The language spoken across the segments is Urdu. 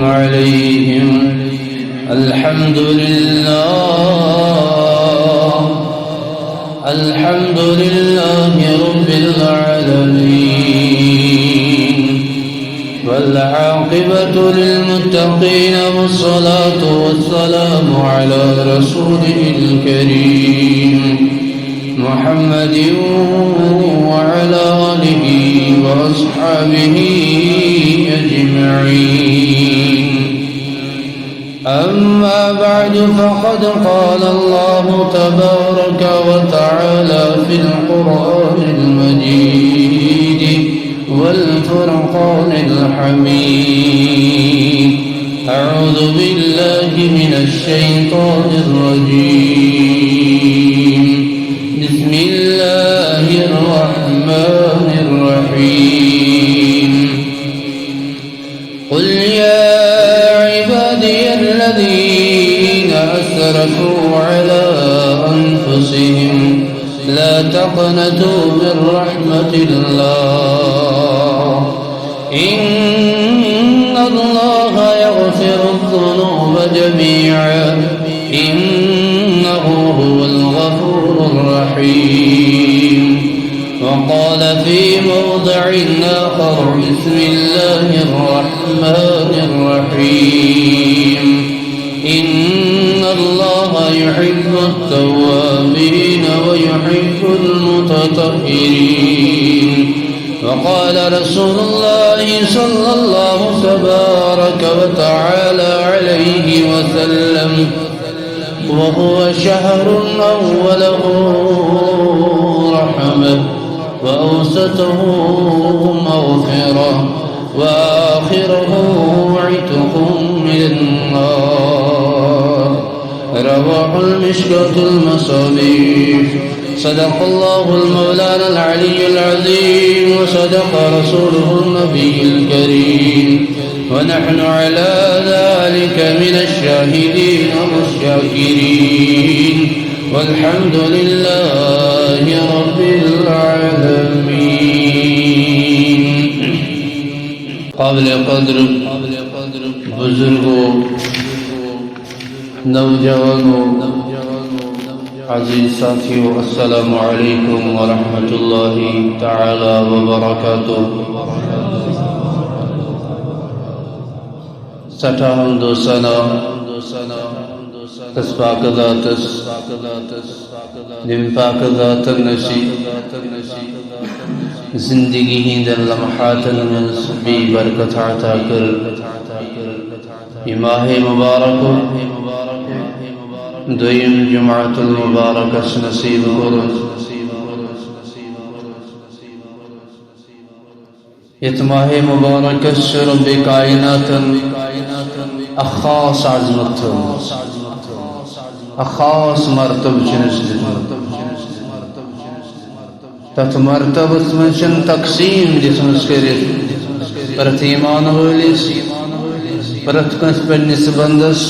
عليهم الحمد لله رب العالمين والعاقبة للمتقين والصلاة والسلام على رسوله الكريم محمد وعلى آله وأصحابه أجمعين أما بعد فقد قال الله تبارك وتعالى في القرآن المجيد والفرقان الحميد أعوذ بالله من الشيطان الرجيم بسم الله الرحمن الرحيم قل يا عبادي الذين أسرفوا على أنفسهم لا تقنطوا من رحمة الله إن الله يغفر الذنوب جميعا إنه هو الغفور الرحيم وقال في موضع آخر بسم الله الرحمن الرحيم إن الله يحب التوابين ويحب المتطهرين وقال رسول الله صلى الله تبارك وتعالى عليه وسلم وهو شهر أوله رحمة وأوسطه مغفرة وآخره عتق من النار رواه المشكاة المصابيح صدق الله المولانا العلي العظيم وصدق رسوله النبي الكريم ونحن على ذلك من الشاهدين والشاكرين والحمد لله رب العالمين قابل قدر بزرگوں نوجوانوں عزیز ساتھیوں السلام علیکم ورحمۃ اللہ تعالی وبرکاتہ سٹھا حمد و ثنا تس پاک ذاتس نم پاک ذات نشی زندگی ہندن لمحات من بی برکت عطا کر یہ ماہ مبارک دویم جمعۃ المبارک نصیب کرن یہ ماہ مبارک رب کائنات اخاص عظمت اخاص مرتب چنس تت مرتبت من تقسیم دتمس کرت پرت ایمان وٲلِس پرت کنس پنس بندس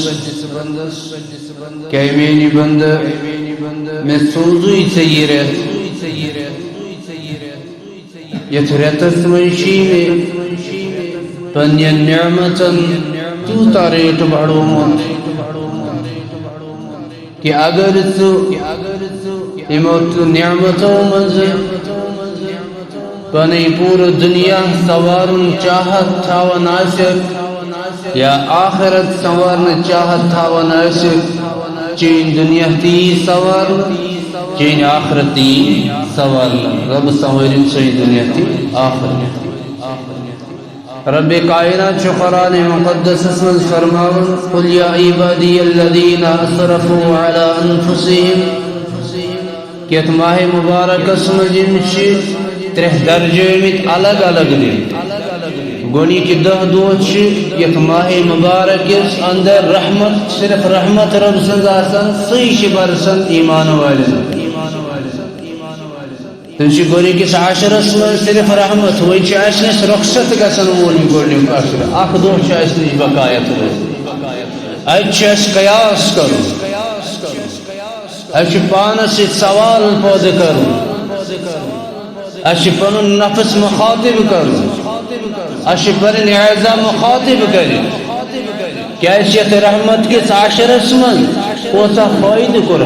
کہ میانی بند میں سوزوی ژے رٮ۪تھ یتھ رٮ۪تس منٛز چھی مےٚ پننٮ۪ن نعمتن تیوٗتاہ ریٹ بڑھومُت کہ اگر ژٕ یِمو نعمتو منٛز پنٕنۍ پوٗرٕ دُنیا سنوارُن چاہت تھاوان آسٮ۪کھ یا آخرت سنوارنہٕ چاہت تھاوان آسٮ۪کھ چٲنۍ دُنیا تہِ یی سنوارنہٕ چٲنۍ آخرت تہِ یی سنوارنہٕ رب سنوٲرِن سٲنۍ دُنیا تہِ آخرت رب کائنات چھُ قرآن مقدسس منٛز فرماوان قل یا عبادی الذین اسرفوا علی انفسہم کہ یتھ ماہ مبارکس منٛز یِم چھِ ترٛےٚ درجٲمٕتۍ الگ الگ دِنۍ گۄڈنِکۍ 10 دۄہ چھِ یتھ ماہ مبارک کِس اندر رحمت صرف رحمت رب سٕنٛز آسان سُے چھِ برسان ایمان والٮ۪ن تم چھِ گۄڈنِکِس عشرس منٛز صرف رحمت وۄنۍ چھِ اَسہِ نِش رۄخصت گژھان وول یہِ گۄڈنیُک عشر اکھ دۄہ چھُ اَسہِ نِش بقایت روزان اَتہِ چھُ اَسہِ قیاس کرُن اَسہِ چھُ پانس سۭتۍ سوال پٲدٕ کرُن اَسہِ چھُ پنُن نفس مخاطب کرُن اَسہِ چھُ پنٕنۍ اعضا مخاطب کٔرِتھ کیسیت رحمت کس عاشرس من کوتا فائدہ کر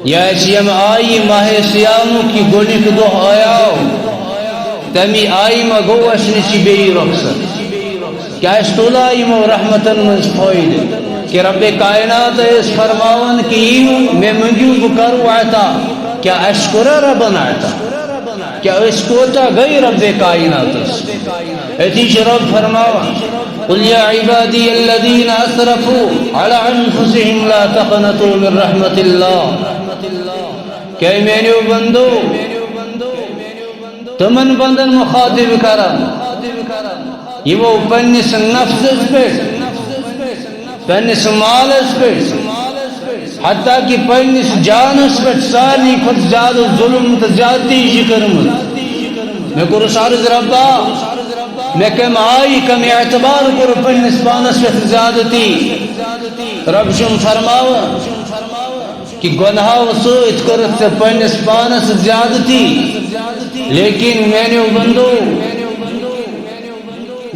یا یم آئی ماہ سیامو کی گونک دو آیاو تمی آئی ما گوش نشی بی رخصت کیا اس تولا ایمو رحمتن من فائدہ کہ رب کائنات اس فرماون کی میں منجو بکرو عطا کیا اشکر ربنا عطا کیا اس کوتا گئی رب کائنات اتیش رب فرماون قل یا عبادی الذین اسرفوا على انفسهم لا تقنطوا من رحمت اللہ کہ میرے بندو تمن بندن مخاطب کرم یہ وہ پنس نفس پہ پنس مالس پہ حتیٰ کہ پنس جانس پہ ساری خود زیادہ ظلم تو زیادتی کرمت میں کرس عرض ربا میں کم آئی کم اعتبار کر پنس پانس پہ زیادتی رب شم فرماوا کہ گناہ سوچ کرت سے پنس پانس زیادتی لیکن میں نے بندو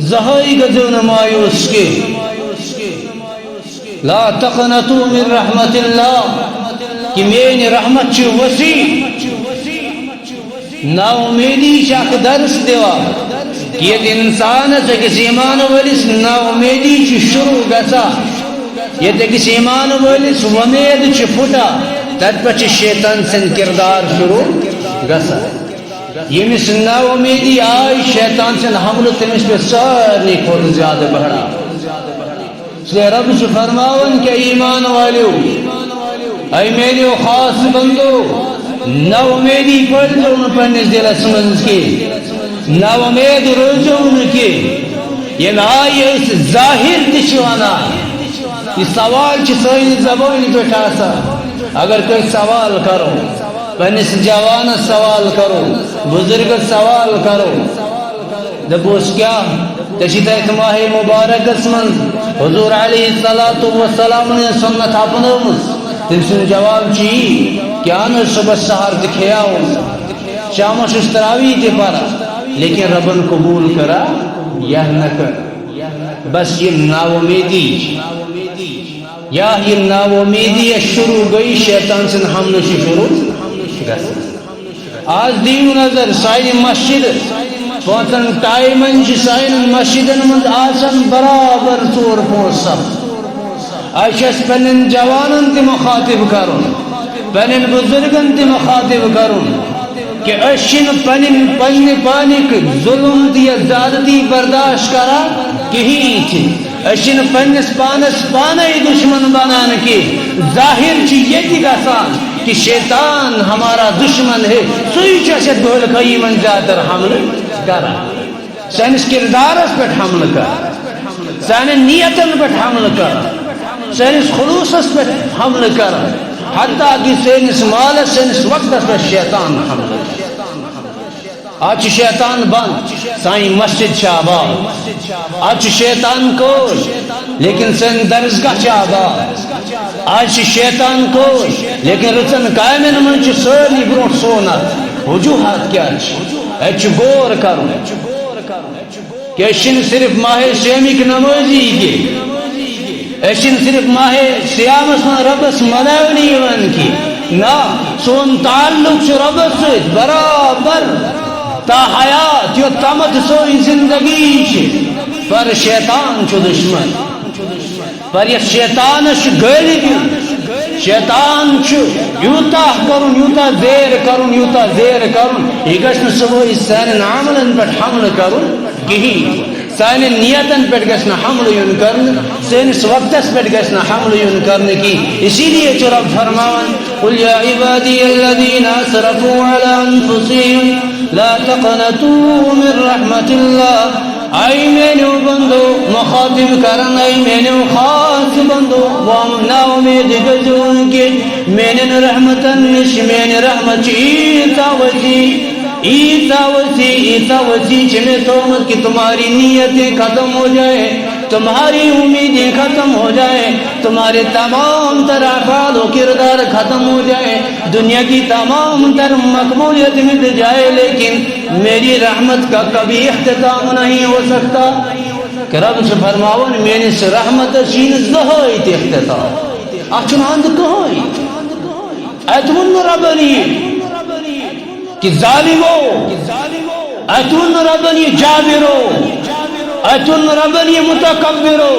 زہائی گزو نمایوس کے لا تقنطوا من رحمت اللہ کہ میری رحمت چھ وسیع نا امیدی شاک درس دیوا کہ یہ انسان سے کسی ایمان والیس نا امیدی چھ شروع گسا یہ کسی ایمان والیس ومید چھ پھٹا تد پچ شیطان سن کردار شروع گسا یہ مس نا امیدی آئی شیطان سن حمل تمس پہ سارے کھول زیادہ بڑھا اس لئے رب سے فرماون کہ ایمان والیو اے میرے خاص بندو نا امیدی پڑھ جون پنس دل اسمنز کے نا امید روزون کے یہ نا آئی ظاہر تشوانا یہ سوال چھ سوئی زبانی پہ ٹھاسا اگر کوئی سوال کرو پنس جوان سوال کرو بزرگ سوال کرو دبوس کیا تشید ماہ مبارک اسمن حضور علیہ السلام نے سنت اپنومس تم سن جواب چی کیا نہ صبح سحر دکھیاؤ شام شستراوی تے پارا لیکن ربن قبول کرا یا نہ کر بس یہ ناامیدی یا یہ ناامیدی شروع گئی شیطان سے حملے سے شروع آج دیو نظر سائن مسجد پانچن ٹائمن سائن مسجدن من آسن برابر طور پوسب آشس پنن جوانن تی مخاطب کرن پنن بزرگن تی مخاطب کرن کہ اشن پنن پانک ظلم دی زیادتی برداشت کرا کہیں تھی اشن پنس پانس پانے دشمن بنان کی ظاہر چی یہ تھی گسان کہ شیطان ہمارا دشمن ہے سوئی چیسے دول کئی من زیادر حمل کرا سینس کردارس پر حمل کرا سین نیتن پر حمل کرا سینس خلوصس پر حمل کرا حتیٰ کہ سینس مالس سینس وقت پر شیطان حمل کرا آج شیطان بند سائیں مسجد شعباد آج شیطان کوش لیکن سن درسگاہ شعباد آج شیطان کوش لیکن رچن قائمن منچ سولی بروٹ سونت وجوہات کیا اچھ گور کرو کہ اشن صرف ماہ سیمی کی نمازی کے اشن صرف ماہ سیامس من ربس مداونی ون کی نا سون تعلق سے ربس سے برابر تا حیات یو تمت سوئی زندگی پر شیطان چو دشمن پر یہ شیطان گلی بھی شیطان چو یوتا کرن یوتا زیر کرن یوتا زیر کرن یہ گشن صبح سین عملن پر حمل کرن کہیں سین نیتن پر گشن حمل یون کرن سین وقتس پر گشن حمل یون کرن کی اسی لیے جو رب فرماون قل یا عبادی الذین اسرفوا علی انفسهم لا تقنطوا من رحمت اللہ اے میرے بندو مخاطب کرن اے میرے خاص بندو وام نا امید گزون کے میرے رحمتن نش میرے رحمت ایتا وسیع چمیں تومت کہ تمہاری نیتیں ختم ہو جائے تمہاری امیدیں ختم ہو جائے تمہارے تمام تر افعال و کردار ختم ہو جائے دنیا کی تمام تر مقبولیت مٹ جائے لیکن میری رحمت کا کبھی اختتام نہیں ہو سکتا کہ رب سے فرماون میانس رحمت چین زہائی تی اختتام اچھن اند کہائی اتون ربنی کہ ظالمو اتون ربنی جابرو اتون ربنی متکبرو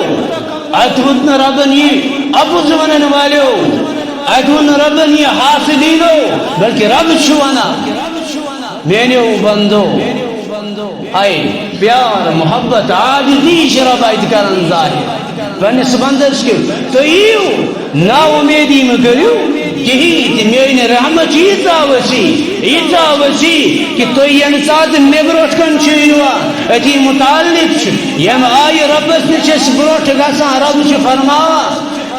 اتون ربنی ابوز ونن والیو اتون ربنی حاسدینو بلکہ رب چھوانا میانیو بندو آئی پیار محبت عاجزی شراب آئیت کرن ظاہر پنس بندرس کے تو ایو نا امیدی مکریو کہی تی میرے رحمت ایتا وسی کہ تو ین ساتھ میں بروٹ کن چھوئیوا اتی متعلق چھ یم آئی ربس نچس بروٹ گسا رب چھ فرماوا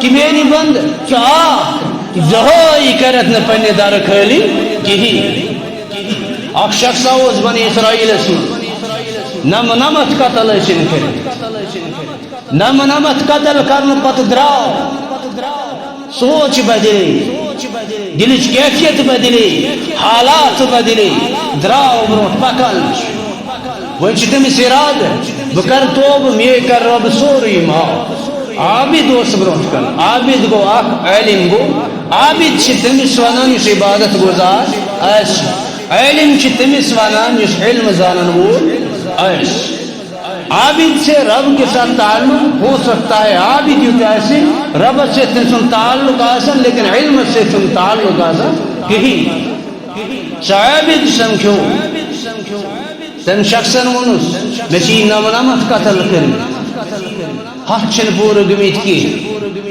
کہ میری بند چاہ زہائی کرت نا پنی دار کھلی کہی اک شخص آوز بنی اسرائیل اسم نمت قتل اشن کر نمت قتل کرن پت دراو سوچ بدلی دلچ کیفیت بدلی حالات بدلی دراو بروٹ پکن ونچ تمس اراد بکر توب می کر رب سوری ما عابد اس بروٹ کن عابد گو اخ علم گو عابد چھ تمس ونان اس عبادت گزار اس علم چھ تمس ونان اس علم زانن وول ایس عابد سے رب کے ساتھ تعلق ہو سکتا ہے عابد یوں ایسے رب سے تم تعلق آسن لیکن علم سے تم تعلق آسن کہیں عابد سمجھو تم شخصن ونس مچی نمت قتل کرن حق چھن پور گمیت کی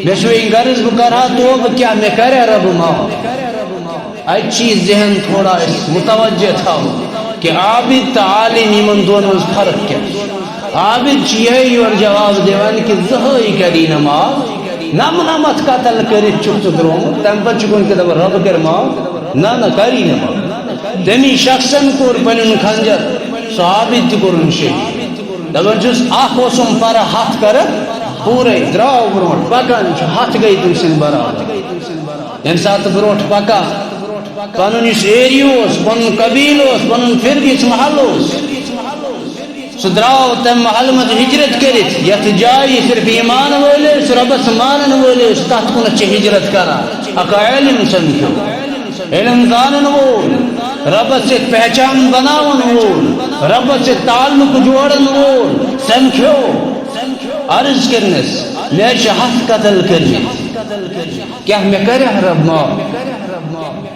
مشوئی غرض بکرہا تو کیا میں کرے رب ماں ای چیز ذہن تھوڑا متوجہ تھا کہ عابد تعالیم من دونوں فرق کیا عابد چیئی اور جواب دیوان کہ زہائی کری نماز نمت قتل کری چک دروں تم پر چکن کہ دب رب کر ماں نہ کری نماز دمی شخصن کور پنن خنجر صحابت کرن شہید دبن جس آخ وسم پر ہاتھ کر پورے دراو بروٹ پکن ہاتھ گئی تم سن برابر ان ساتھ بروٹ پکا پنن اس ایریوس پنن قبیلوس پنن فرقس محلوس سدراو تم محل مز ہجرت کرت یت جائی صرف ایمان وولس ربس مانن وولس تحت کن چھ ہجرت کرا اکا علم سمجھو علم زانن وول رب سے پہچان بناون وول رب سے تعلق جوڑن وول سمجھو عرض کرنس میں شہد قتل کرنی کیا میں کرے رب ما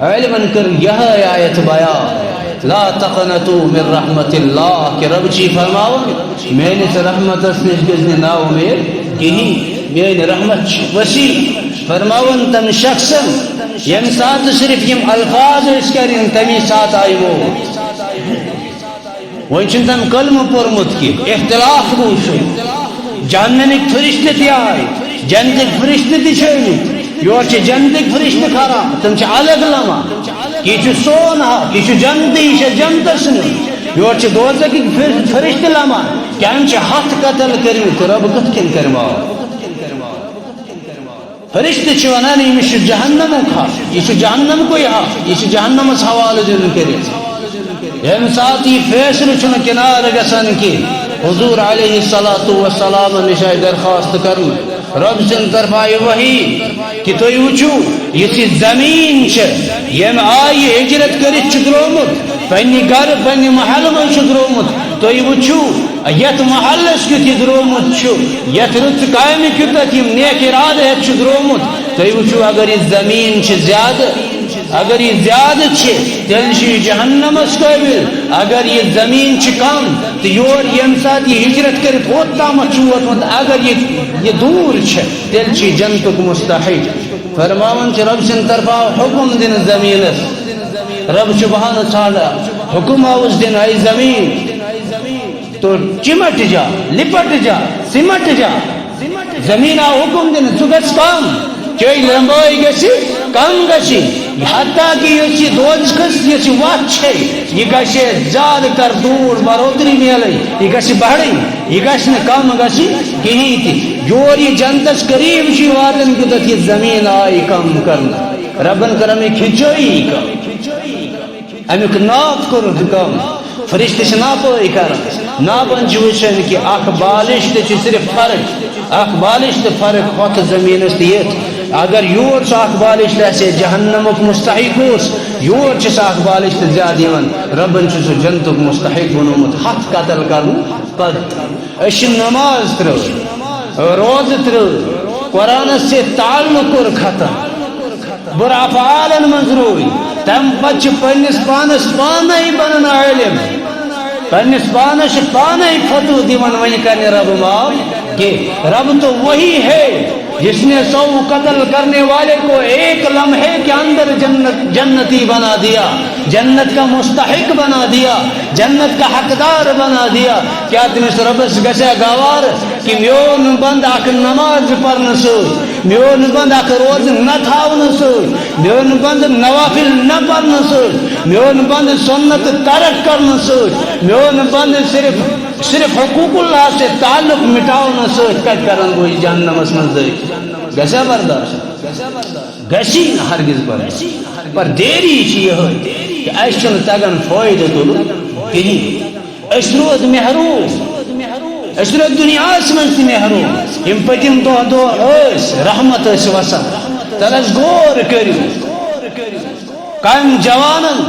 علماً کر یہ آیت بیان لا تقنطوا من رحمت اللہ کہ رب چی فرماؤں میں نے سے رحمت اسنش گزنی نا امید کہیں میں نے رحمت وسیع فرماؤں تم شخصاً یم ساتھ صرف یم الفاظ اس کریں تمی ساتھ آئی وہ وانچن تم کلم پرمت کی اختلاف گوشو جہنمک فرشت تی آئی جنتک فرشت تی چھوئی یور چھ جنتک فرشت کھارا تم چھ الگ لما کی چھ سونا کی چھ جنتی چھ جنتسن یور چھ دوزک فرشت لما کہ ہم چھ ہاتھ قتل کریں تو رب کت کن کرما فرشت چھ ونانی یہ چھ جہنم کھا یہ چھ جہنم کو یہاں یہ چھ جہنم اس حوالے دن کریں ہم ساتھی فیصل چھ کنار گسن کی حضور علیہ السلام نشاء درخواست کرن رب سن طرف آئی وحی کہ تو وچو یہ زمین چھ یم آئی ہجرت کرت چدرومت پنی گھر پنی محل من چدرومت تو وچو یت محل اس کی درومت چھو یت رت قائم کیت یم نیک ارادہ ہے چدرومت تو وچو اگر یہ زمین چھ زیادہ اگر یہ زیادہ چھے تیل چھ جہنم اس قابل اگر یہ زمین چھ کم تو یور یم ساتھ یہ ہجرت کرت ہوتا مچوت اگر یہ دور چھے تیل چھ جنتک مستحق فرماون چھ رب سن طرفا حکم دن زمین رب سبحانہ تعالی حکم آوز دن آئی زمین تو چمٹ جا لپٹ جا سمٹ جا زمین آ حکم دن سگس کام چوئی لمبائی گسی کم گسی حتیٰ کہ یہ دوز کس یہ وات چھے یہ گسی زیادہ تر دور برودری میلی یہ گسی بڑھیں یہ گسی کم گسی کہیں تھی جور یہ جنتس قریب چی واتن کی تو یہ زمین آئی کم کرنا ربن کرمی کھچوئی کم امیک ناف کرد کم فرشتے سے ناپوئی کران نابن وچن کہ اخ بالش تے صرف فرق اخ بالش تے فرق ہوت زمینس تیت اگر یور چھ اخ بالش تے جہنمک مستحق ہوس یور چھ اخ بالش تے زیادہ یوان ربن چھ سو جنتک مستحق بنومت ہتھ قتل کرن پت اش نماز ترو روز ترو قرآن سے تعلق کر ختم برا افعالن منز روی تم پچ پنس پانس پانے بنن عالم پنس پانس پانے فتو دیون ون کرنے رب معاف کہ رب تو وہی ہے جس نے 100 قتل کرنے والے کو ایک لمحے کے اندر جنتی بنا دیا جنت کا مستحق بنا دیا جنت کا حقدار بنا دیا کیا تمس ربس گسے گوار کہ میون بند اخ نماز پڑھن سوت میون بند اخ روز نہ تھاون سوت میون بند نوافل نہ پڑھن سوت میون بند سنت ترک کرن سوت میون بند صرف حقوق اللہ سے تعلق مٹاؤن سوت کت کرن گوئی جہنمس من داخل گسا برداشت گسی ہرگز برداشت پر دیری یہ کہ اس چھ تگان فائدہ تل کہیں اس روز محروم اس روز دنیا من محروم یم پتم دہ رحمت وسان تلس غور کرو کم جوانن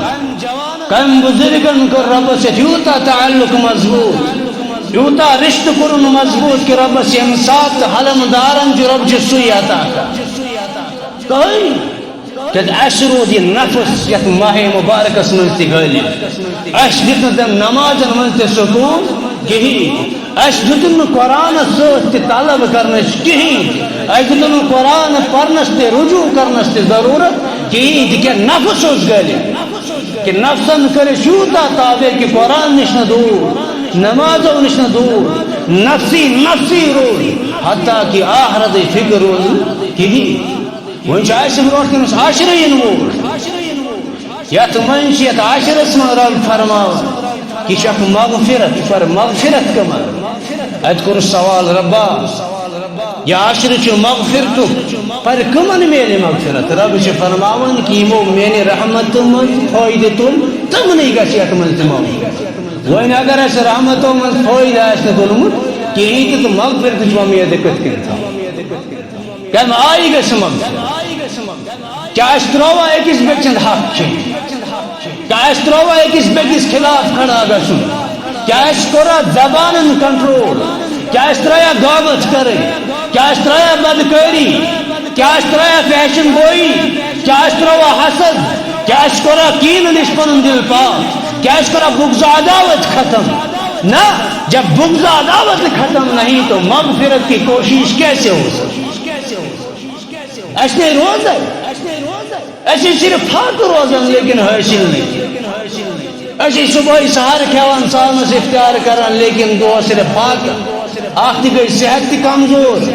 کم بزرگن کر ربس یوتا تعلق مضبوط یوتا رشت کرن مضبوط کہ ربس یم سات حلم دارن جو رب جسوی عطا کہیں کہ اس رود یہ نفس یت ماہ مبارکس من تی گلی اس دتن تم نمازن من تی سکون کہیں اس دتن قرآن سوت تی طلب کرنش کہیں اس دتن قرآن پرنس تی رجوع کرنس تی ضرورت کہیں دیکھے نفس اس گلی کہ نفسن کرے شوتا تابع کہ قرآن نشن دور نمازوں نشن دور نفسی روز حتیٰ کہ آخرت فکر روز کہیں ون چاہیے برو تمس عاشرین ووٹ یت منشیت عاشرس من رب فرماون کہ شک مغفرت پر مغفرت کمن ات کور سوال ربا یا عاشر چھ مغفرت پر کمن میل مغفرت رب چھ فرماون کہ مو میری رحمت من فائدہ تل تم نہیں گژھِ یت من تمام وین اگر اس رحمتوں من فائدہ اس تلمت کہ تو مغفرت چھ امید کت کن کم آئی گس مغفرت کیا اس تروہ ایکس بچند حق چھ کیا اس تروہ ایکس بچس خلاف کھڑا گسن کیا اس کورا زبانن کنٹرول کیا اس طرح غیبت کرے کیا اس طرح بدکاری کیا اس طرح فیشن گوئی کیا اس طرح حسد کیا اس کورا کین نشپن دل پاک کیا اس کورا بغض عداوت ختم نہ جب بغض عداوت ختم نہیں تو مغفرت کی کوشش کیسے ہو سکتی اس نے روز ہے ایسے صرف حق روزن لیکن حاصل نہیں ایسے صبح سہار کھیوان سالمس اختیار کران لیکن دو صرف حق آخ دی گئی صحت تی کمزور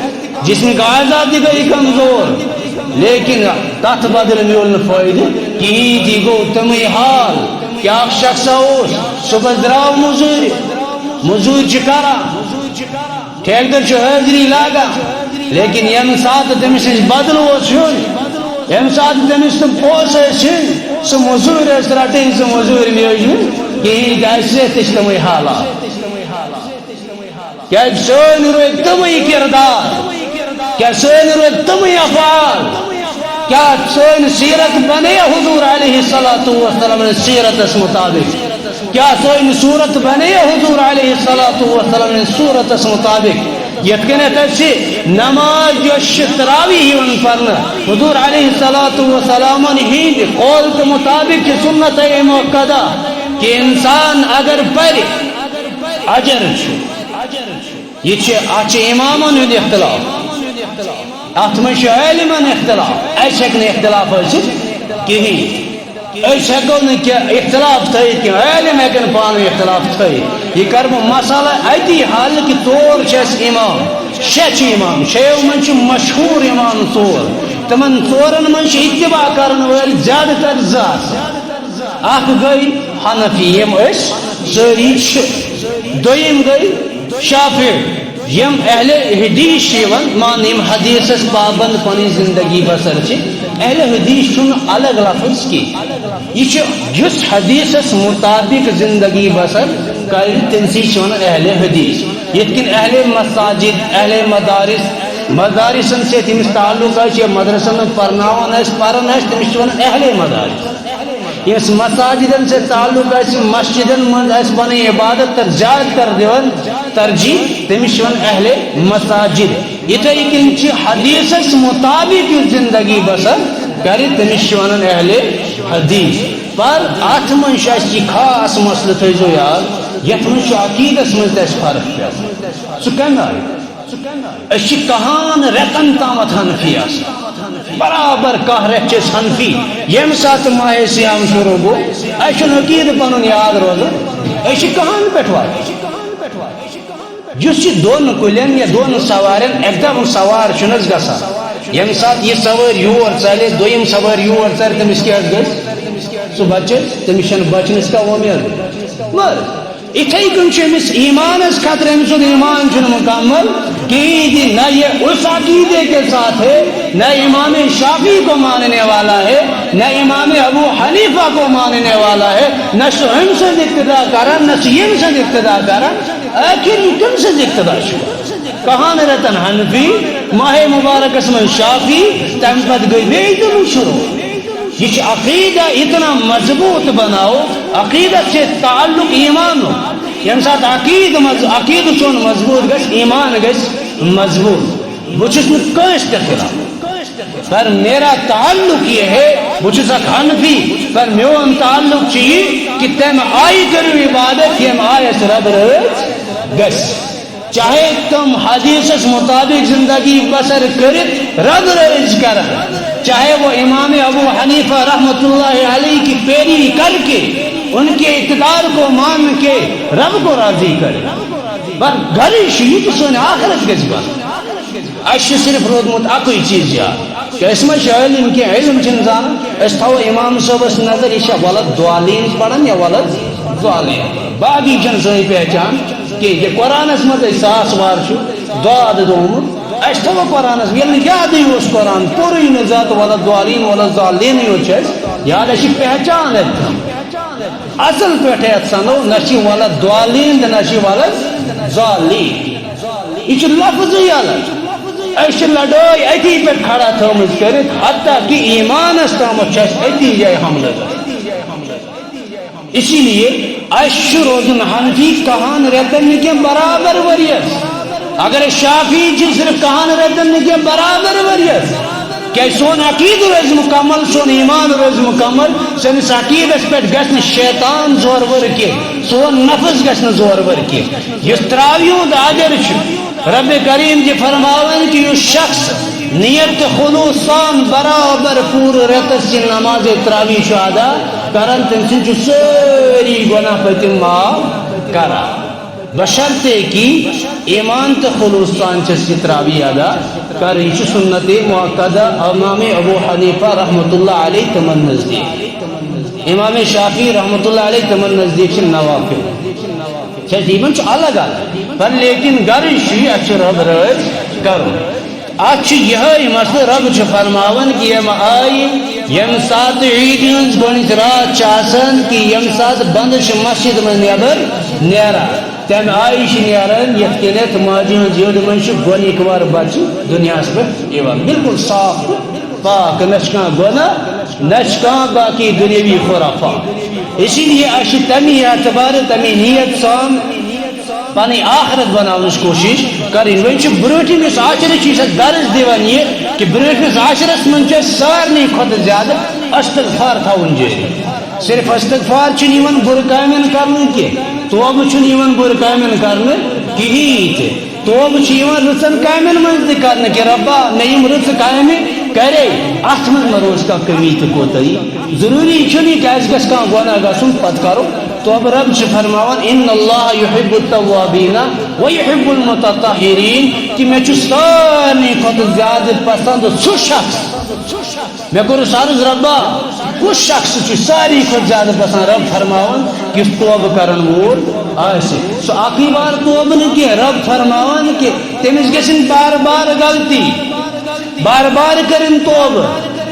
جسم کا آزاد دی گئی کمزور لیکن تات بدل میول فائدہ کی دی گو تمی حال کیا شخص ہوس صبح دراو مزور چکارا ٹھیکدر چھ حاضری لاگا لیکن یم سات تمس بدل یم سات تمس تم پوس سہ مزور رٹن سہ مزور میوجن کہیں گھر تش تمے حالات کیا سن روز تمے کردار کیا سن روز تمے افعال کیا سن سیرت بنے حضور علیہ الصلوۃ والسلام سیرت مطابق کیا سن صورت بنے حضور علیہ الصلوۃ والسلام صورت مطابق یتکنے تسی نماز جو تراویح ون پڑھنا حضور علیہ الصلوۃ والسلام ہند قول کے مطابق سنت موقدہ کہ انسان اگر پڑھے اجر یہ امامن ہند اختلاف ات من علمن اختلاف اس ہیکن اختلاف کہیں اس ہیکو اختلاف تھیت کہ علم ہیکن پان اختلاف تھیت یہ کرب مسئلہ اتی حال کہ طور چھ امام شہ امام شیو من مشہور امام طور تمن طورن من اتباع کرن ول زیادہ تر ذات اخ گئی حنفی یم اس سری دویم گئی شافعی یم اہل حدیث ون مان یم حدیث پابند پنی زندگی بسر چھ اہل حدیث چھن الگ لفظ کی یہ جس حدیث مطابق زندگی بسر کر تمسی اہل حدیث یت کن اہل مساجد اہل مدارسن سے تمس تعلق مدرسن پرناون پرن تمس اہل مدارس یس مساجدن سے تعلق مسجدن من بن عبادت زیادہ کر دون ترجیح تمس اہل مساجد اتھے کن حدیث مطابق زندگی بسر کر تمس اہل حدیث پر ات من خاص مسئلہ تھو یاد یت من عقیدس من فرق پہ سہ کم آئی کہان رتن تامت حنفی برابر کہہ رت حنفی یم سات ماہ سیام شروع گو عقید پن یاد روزان کہان پہ جس دون کلین یا دون سوارن ایک دم سوار چنس گسان یم سات یہ سوار یور ژلے دویم سوار یور ژلے تمس کیا گژھِ سہ بچے تمس بچنس کا وۄمید مگر اتھے کن امس ایمانس خطرے امس ایمان مکمل کہ نہ یہ اس عقیدے کے ساتھ ہے نہ امام شافعی کو ماننے والا ہے نہ امام ابو حنیفہ کو ماننے والا ہے نہ ہم سے اقتدا کرا نہ یم سے اقتدا کرا آخر یہ کم سے اقتدا شو کہان رتن حنفی ماہ مبارکس من شافعی تم پت گئی بیدم شروع یہ عقیدہ اتنا مضبوط بناؤ عقیدہ سے تعلق ایمان ہو یم سات عقید چون مضبوط گس ایمان گس مضبوط بچس نس خلاف پر میرا تعلق یہ ہے بچس اک حنفی پر میون تعلق یہ کہ تم آئی کرو عبادت یم آیس رب رز گس چاہے تم حدیث مطابق زندگی بسر کرت رب رز کر چاہے وہ امام ابو حنیفہ رحمۃ اللہ علیہ کی پیروی کر کے ان کے اقتدار کو مان کے رب کو راضی کرے پر گھر شہید سن آخرت گز بس صرف روزمت اکی چیز یاد کہ اس میں علم کی علم چنزان اس تھو امام صاحب نظر یہ ولد دعالین پڑھن یا ولد ضالین باقی چن سی پہچان کہ یہ قرآن مز ساس وار دعاد دومت اس تھو قرآن یاد اس قرآن پوری نزات ولد دعالین ولد ضالین یاد اس پہچان اصل پہ سنو نشی ولد دعالین نشی ولد ضالین یہ لفظ الگ اس لڑائی اتی پہ کھڑا تھومت کرت حتیٰ کہ ایمانس تامت اتی جائے حملہ اسی لیے اش روزن حنفی کہان رتن کے برابر وریس اگر شافعی صرف کہان رتن کے برابر وریس کہ سون عقید روز مکمل سون ایمان روز مکمل سنس عقیدس پہ گھن شیطان زور ور کی سون نفس گھن زور ور کی اس تراویوں اجر رب کریم جی فرماون کہ اس شخص نیت خلوصان برابر پور رتس کی نماز تراوی ادا کرن تم سے ساری گناہ پتم معاف کرا بشرطے کی ایمان تو خلوصان چس تراوی ادا کر یہ سنت موقدہ امام ابو حنیفہ رحمۃ اللہ علیہ تمن نزدیک امام شافعی رحمۃ اللہ علیہ تمن نزدیک نوافل جیون الگ الگ پر لیکن گرش رب رز کرو اچھ یہ مسئلہ رب فرماون کہ یم آئی یم سات عید ہنز گونچ رات چاسن کہ یم سات بند مسجد من نیبر نیرا تم آئی نیران یت کنیت ماجی ہنز یود من گونی کمار بچ دنیا پہ بالکل صاف پاک نشکان گونا نشکان باقی دنیاوی خرافات اسی لیے اش تمی اعتبار تمی نیت سان پانی آخرت بناونس کوشش کریں وی برٹم اس آشر چیز درس دیوان یہ کہ برٹمس آشرس من سارے کھت زیادہ استغفار تھاون جاری صرف استغفار چھ بر کامن کرنے کی توبہ چھ بر کامن کرنے کہین تہ توبہ چھ رچن کامن من تہ کرنے کہ ربا میں رچ کام کرے ات من روز کا کمی تو کوتاہی ضروری چھنی کہ اس گس کان گناہ گژھن پت کرو تو اب رب سے فرماون ان اللہ یحب التوابین ویحب المتطہرین کہ میں سارے کھت زیادہ پسند سہ شخص میں کور عرض ربا اس شخص ساری کھت زیادہ پسند رب فرماون کہ توبہ کرن وول آسہ سہ اخی بار توبہ نہ کہ رب فرماون کہ تمس گژھن بار بار غلطی بار بار کرن توبہ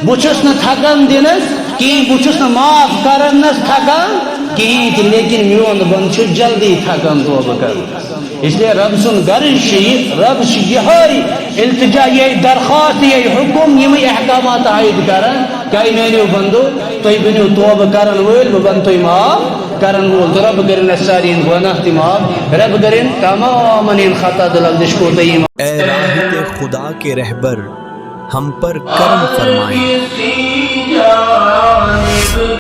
بچس نا تھکان دنس کہیں بچس نا معاف کرنس تھکان کہیں لیکن میون بند جلدی تھکان توبہ کر اس لیے رب سن گرج رب یہ التجا یہ درخواست یہ حکم یم احکامات عائد کران کہ میانو بندو تھی بنو توبہ کرن ول بہ بن تھی معاف کرن وول تو رب کرن سارین گناہ تہ معاف رب کرن تمام ان خطا دلندش کو تیم اے راہ خدا کے رہبر ہم پر کرم فرمائیں